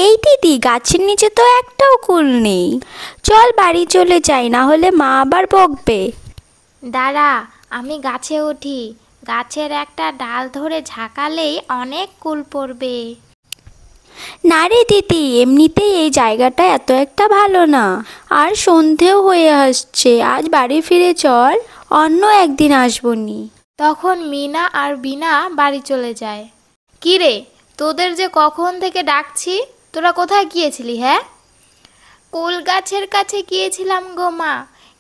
এই দিদি, গাছের নিচে তো একটাও কুল নেই। চল বাড়ি চলে যাই, না হলে মা আবার বকবে। দাঁড়া, আমি গাছে উঠি। গাছের একটা ডাল ধরে ঝাঁকালেই অনেক কুল পড়বে। না রে দিদি, এমনিতেই এই জায়গাটা এত একটা ভালো না, আর সন্ধেও হয়ে আসছে। আজ বাড়ি ফিরে চল, অন্য একদিন আসবনি। তখন মিনা আর বিনা বাড়ি চলে যায়। কি রে, তোদের যে কখন থেকে ডাকছি, তোরা কোথায় গিয়েছিলি? হ্যাঁ, কুল গাছের কাছে গিয়েছিলাম গো মা।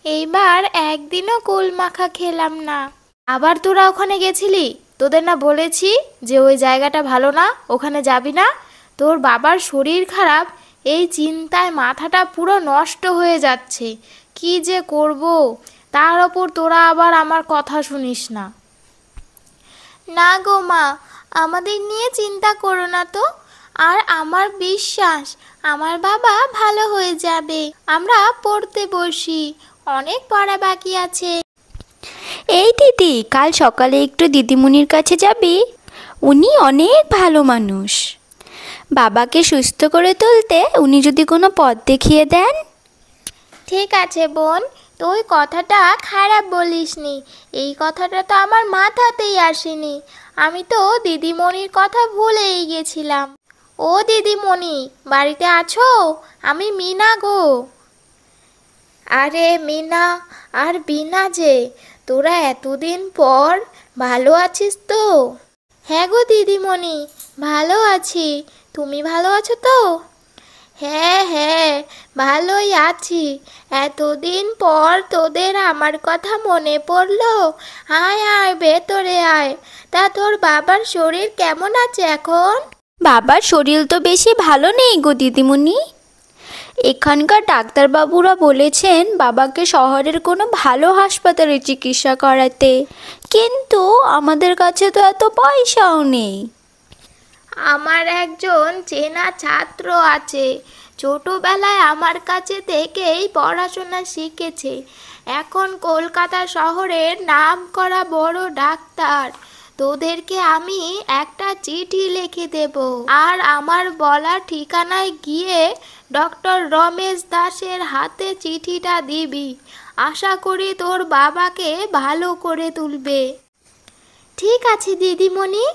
এইবার একদিনও কুল মাখা খেলাম না। আবার তোরা ওখানে গেছিলি? তোদের না বলেছি যে ওই জায়গাটা ভালো না, ওখানে যাবি না? তোর বাবার শরীর খারাপ, এই চিন্তায় মাথাটা পুরো নষ্ট হয়ে যাচ্ছে। কি যে করব, তার ওপর তোরা আবার আমার কথা শুনিস না। না গো মা, আমাদের নিয়ে চিন্তা করো না তো। আর আমার বিশ্বাস আমার বাবা ভালো হয়ে যাবে। আমরা পড়তে বসি, অনেক পড়া বাকি আছে। এই দিদি, কাল সকালে একটু দিদিমণির কাছে যাবি? উনি অনেক ভালো মানুষ। বাবাকে সুস্থ করে তুলতে উনি যদি কোনো পথ দেখিয়ে দেন। ঠিক আছে বোন, তুই কথাটা খারাপ বলিসনি। এই কথাটা তো আমার মাথাতেই আসেনি। আমি তো দিদিমণির কথা ভুলেই গেছিলাম। ও দিদিমণি, বাড়িতে আছো? আমি মিনা গো। আরে মিনা আর বিনা যে, তোরা এতদিন পর, ভালো আছিস তো? হ্যাঁ গো দিদিমণি, ভালো আছি। তুমি ভালো আছো তো? হ্যাঁ হ্যাঁ, ভালোই আছি। এতদিন পর তোদের আমার কথা মনে পড়লো। আয় আয়, ভেতরে আয়। তা তোর বাবার শরীর কেমন আছে এখন? বাবার শরীর তো বেশি ভালো নেই গো দিদিমণি। এখানকার ডাক্তারবাবুরা বলেছেন বাবাকে শহরের কোনো ভালো হাসপাতালে চিকিৎসা করাতে, কিন্তু আমাদের কাছে তো এত পয়সাও নেই। আমার একজন চেনা ছাত্র আছে, ছোটবেলায় আমার কাছে থেকেই পড়াশোনা শিখেছে। এখন কলকাতা শহরের নামকরা বড় ডাক্তার। তোদেরকে আমি একটা চিঠি লিখে দেব, আর আমার বলা ঠিকানায় গিয়ে ডক্টর রমেশ দাসের হাতে চিঠিটা দিবি। আশা করি তোর বাবাকে ভালো করে তুলবে। ঠিক আছে দিদিমণি,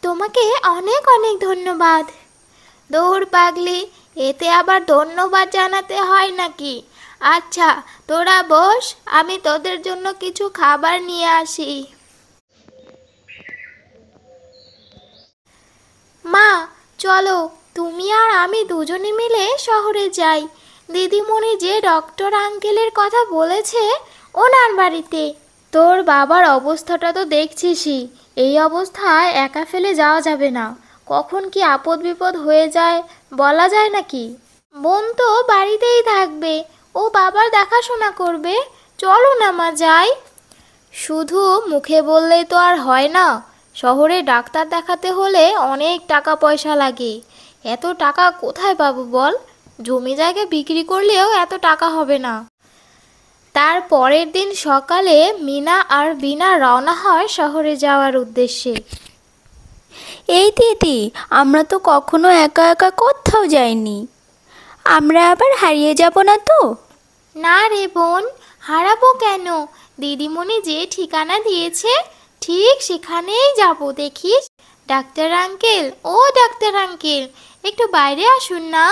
তোমাকে অনেক অনেক ধন্যবাদ। দৌড় পাগলি, এতে আবার ধন্যবাদ জানাতে হয় নাকি? আচ্ছা, তোরা বস, আমি তোদের জন্য কিছু খাবার নিয়ে আসি। মা, চলো, তুমি আর আমি দুজনে মিলে শহরে যাই। দিদিমণি যে ডক্টর আঙ্কেলের কথা বলেছে, ওনার বাড়িতে। তোর বাবার অবস্থাটা তো দেখছিসই, এই অবস্থায় একা ফেলে যাওয়া যাবে না। কখন কি আপদ বিপদ হয়ে যায় বলা যায় নাকি? বোন তো বাড়িতেই থাকবে, ও বাবার দেখাশোনা করবে। চলো না মা, যাই। শুধু মুখে বললেই তো আর হয় না। শহরে ডাক্তার দেখাতে হলে অনেক টাকা পয়সা লাগে। এত টাকা কোথায় পাবো বল? জমি জায়গা বিক্রি করলেও এত টাকা হবে না। তার পরের দিন সকালে মিনা আর বিনা রওনা হয় শহরে যাওয়ার উদ্দেশ্যে। এই দিদি, আমরা তো কখনো একা একা কোথাও যাইনি। আমরা আবার হারিয়ে যাব না তো? না রে বোন, হারাবো কেন? দিদিমণি যে ঠিকানা দিয়েছে ঠিক সেখানেই যাব, দেখিস। ডাক্তার আঙ্কেল, ও ডাক্তার আঙ্কেল, একটু বাইরে আসুন না।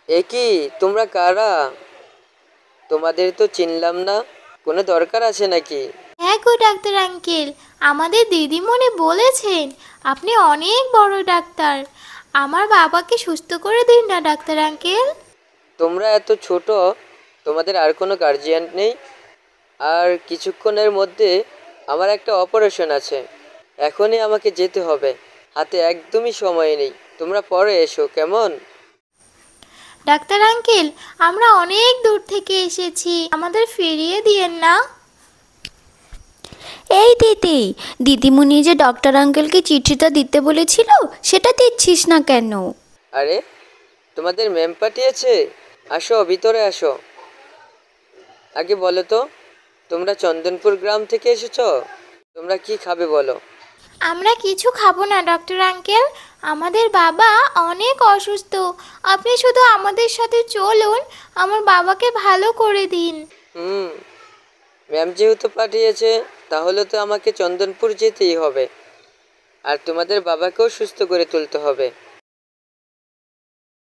এ কি, তোমরা কারা? তোমাদের তো চিনলাম না। কোনো দরকার আছে নাকি? হ্যাঁ গো ডাক্তার আঙ্কেল, আমাদের দিদিমণি বলেছেন আপনি অনেক বড় ডাক্তার। আমার বাবাকে সুস্থ করে দিন না ডাক্তার আঙ্কেল। তোমরা এত ছোট, তোমাদের আর কোনো গার্জিয়ান নেই? আর কিছুক্ষণের মধ্যে আমার একটা অপারেশন আছে, এখনই আমাকে যেতে হবে। হাতে একদমই সময় নেই। তোমরা পরে এসো কেমন? ডাক্তার আঙ্কেল, আমরা অনেক দূর থেকে এসেছি, আমাদের ফিরিয়ে দিয়েন না। এই দিদি, দিদিমণি যে ডক্টর আঙ্কেলকে চিঠিটা দিতে বলেছিল, সেটা দিচ্ছিস না কেন? আরে, তোমাদের ম্যাম পাঠিয়েছে? আসো, ভিতরে আসো। আগে বলো তো, তোমরা চন্দনপুর গ্রাম থেকে এসেছো? তোমরা কি খাবে বলো? আমরা কিছু খাবো না ডক্টর আঙ্কেল, আমাদের বাবা অনেক অসুস্থ। আপনি শুধু আমাদের সাথে চলুন, আমার বাবাকে ভালো করে দিন। হুম, ম্যাম যেহেতু পাঠিয়েছে তাহলে তো আমাকে চন্দনপুর যেতেই হবে, আর তোমাদের বাবাকেও সুস্থ করে তুলতে হবে।